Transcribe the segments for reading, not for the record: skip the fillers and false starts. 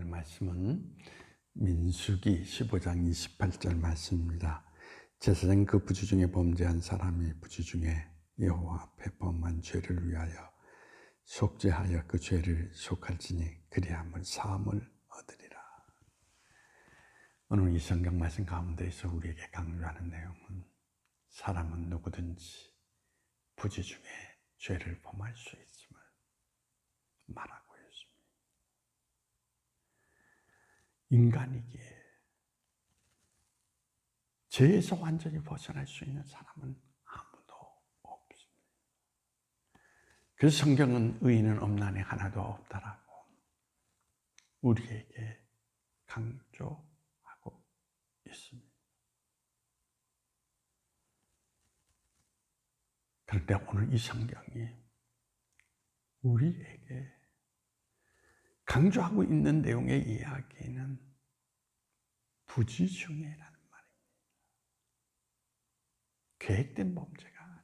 나눌 말씀은 민수기 15장 28절 말씀입니다. 제사장 그 부지 중에 범죄한 사람이 부지 중에 여호와 앞에 범한 죄를 위하여 속죄하여 그 죄를 속할지니 그리하면 사함을 얻으리라. 오늘 이 성경 말씀 가운데에서 우리에게 강조하는 내용은 사람은 누구든지 부지 중에 죄를 범할 수 있음을 말하고 있습니다. 인간이기에 죄에서 완전히 벗어날 수 있는 사람은 아무도 없습니다. 그래서 성경은 의인은 없나니 하나도 없다라고 우리에게 강조하고 있습니다. 그런데 오늘 이 성경이 우리에게 강조하고 있는 내용의 이야기는 부지중해라는 말입니다. 계획된 범죄가 아니에요.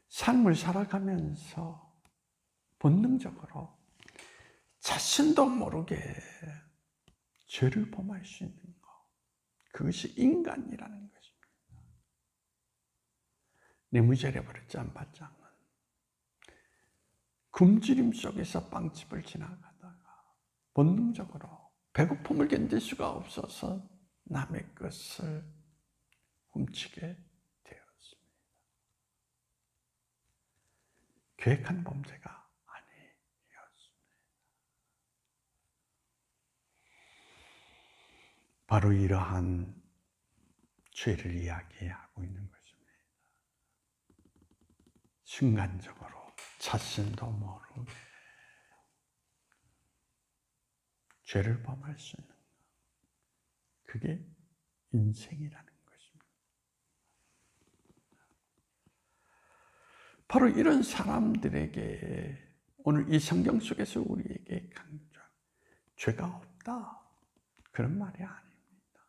삶을 살아가면서 본능적으로 자신도 모르게 죄를 범할 수 있는 것, 그것이 인간이라는 것입니다. 뇌물죄를 버렸지 않바짱은 굶주림 속에서 빵집을 지나가다가 본능적으로 배고픔을 견딜 수가 없어서 남의 것을 훔치게 되었습니다. 계획한 범죄가 아니었습니다. 바로 이러한 죄를 이야기하고 있는 것입니다. 순간적으로 자신도 모르게 죄를 범할 수 있는 것, 그게 인생이라는 것입니다. 바로 이런 사람들에게 오늘 이 성경 속에서 우리에게 강조한 죄가 없다, 그런 말이 아닙니다.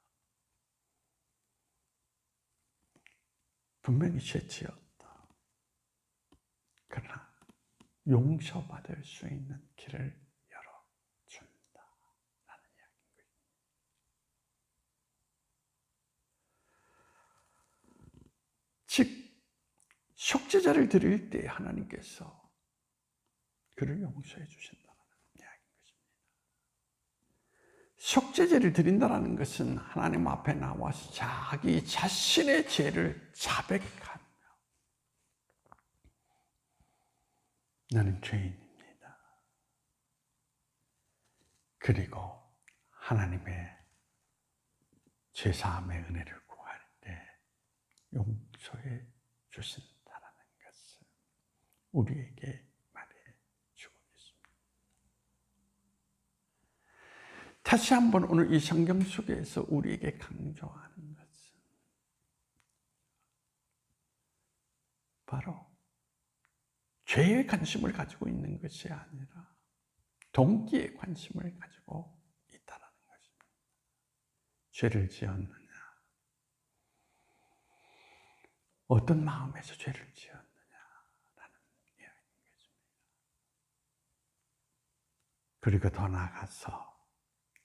분명히 죄지었다. 그러나 용서받을 수 있는 길을 열어준다라는 이야기인 거죠. 즉 속죄제를 드릴 때 하나님께서 그를 용서해 주신다는 이야기인 것입니다. 속죄제를 드린다는 것은 하나님 앞에 나와서 자기 자신의 죄를 자백하며 나는 죄인입니다. 그리고 하나님의 죄사함의 은혜를 구할 때 용서해 주신다는 것을 우리에게 말해주고 있습니다. 다시 한번 오늘 이 성경 속에서 우리에게 강조하는 것은 바로 죄에 관심을 가지고 있는 것이 아니라 동기에 관심을 가지고 있다는 것입니다. 죄를 지었느냐, 어떤 마음에서 죄를 지었느냐라는 이야기인 것입니다. 그리고 더 나아가서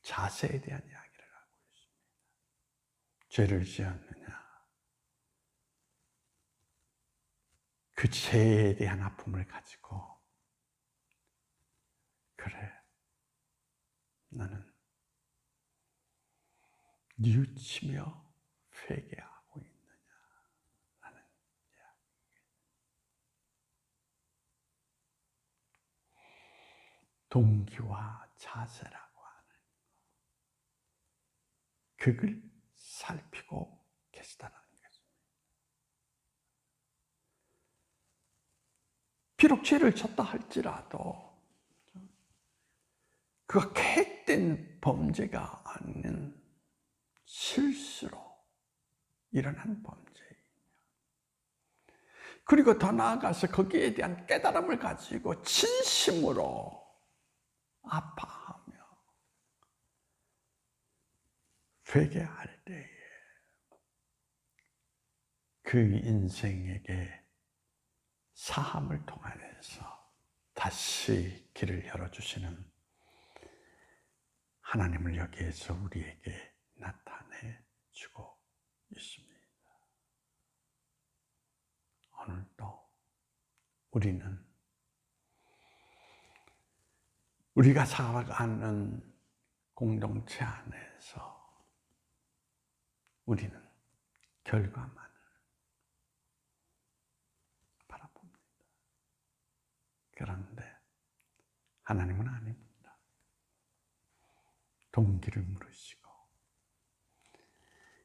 자세에 대한 이야기를 하고 있습니다. 죄를 지었느냐, 그 죄에 대한 아픔을 가지고 그래, 나는 뉘우치며 회개하고 있느냐라는 이야기입니다. 동기와 자세라고 하는 그걸 살피고 계시다는 것입니다. 비록 죄를 졌다 할지라도 그가 계획된 범죄가 아닌 실수로 일어난 범죄이며, 그리고 더 나아가서 거기에 대한 깨달음을 가지고 진심으로 아파하며 회개할 때에 그 인생에게 사함을 통하여서 다시 길을 열어주시는 하나님을 여기에서 우리에게 나타내 주고 있습니다. 오늘도 우리는 우리가 살아가는 공동체 안에서 우리는 결과만을 바라봅니다. 그런데 하나님은 아닙니다. 동기를 물으시고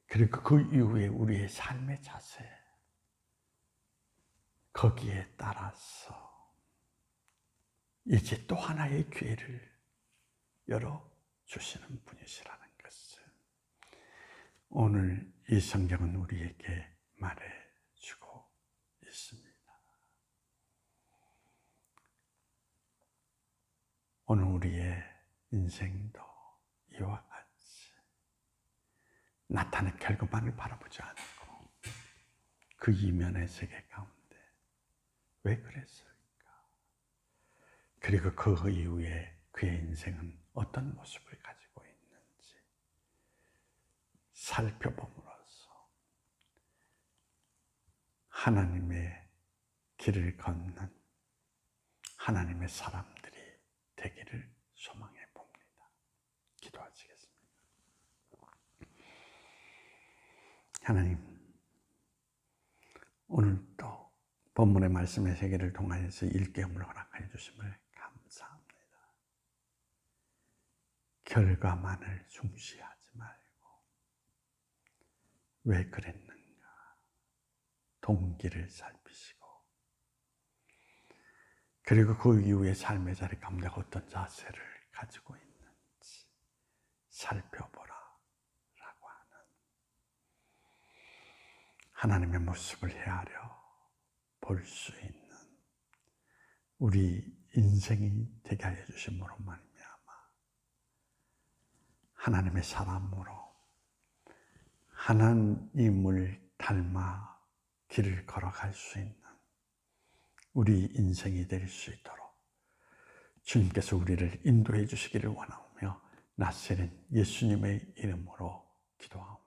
그리고 그 이후에 우리의 삶의 자세 거기에 따라서 이제 또 하나의 기회를 열어주시는 분이시라는 것을 오늘 이 성경은 우리에게 말해주고 있습니다. 오늘 우리의 인생도 이와 같이 나타낸 결과만을 바라보지 않고 그 이면의 세계 가운데 왜 그랬을까? 그리고 그 이후에 그의 인생은 어떤 모습을 가지고 있는지 살펴봄으로써 하나님의 길을 걷는 하나님의 사람들이 되기를 소망해 봅니다. 기도하시겠습니다. 하나님, 오늘도 본문의 말씀의 세계를 통하여서 일깨움을 허락하여 주심을 감사합니다. 결과만을 중시하지 말고 왜 그랬는가 동기를 살피시고 그리고 그 이후의 삶의 자리 가운데 어떤 자세를 가지고 있는지 살펴보라 라고 하는 하나님의 모습을 헤아려 볼 수 있는 우리 인생이 되게 하여 주심으로 말미암아 하나님의 사람으로 하나님을 닮아 길을 걸어갈 수 있는 우리 인생이 될 수 있도록 주님께서 우리를 인도해 주시기를 원하오며 나세린 예수님의 이름으로 기도하옵나이다.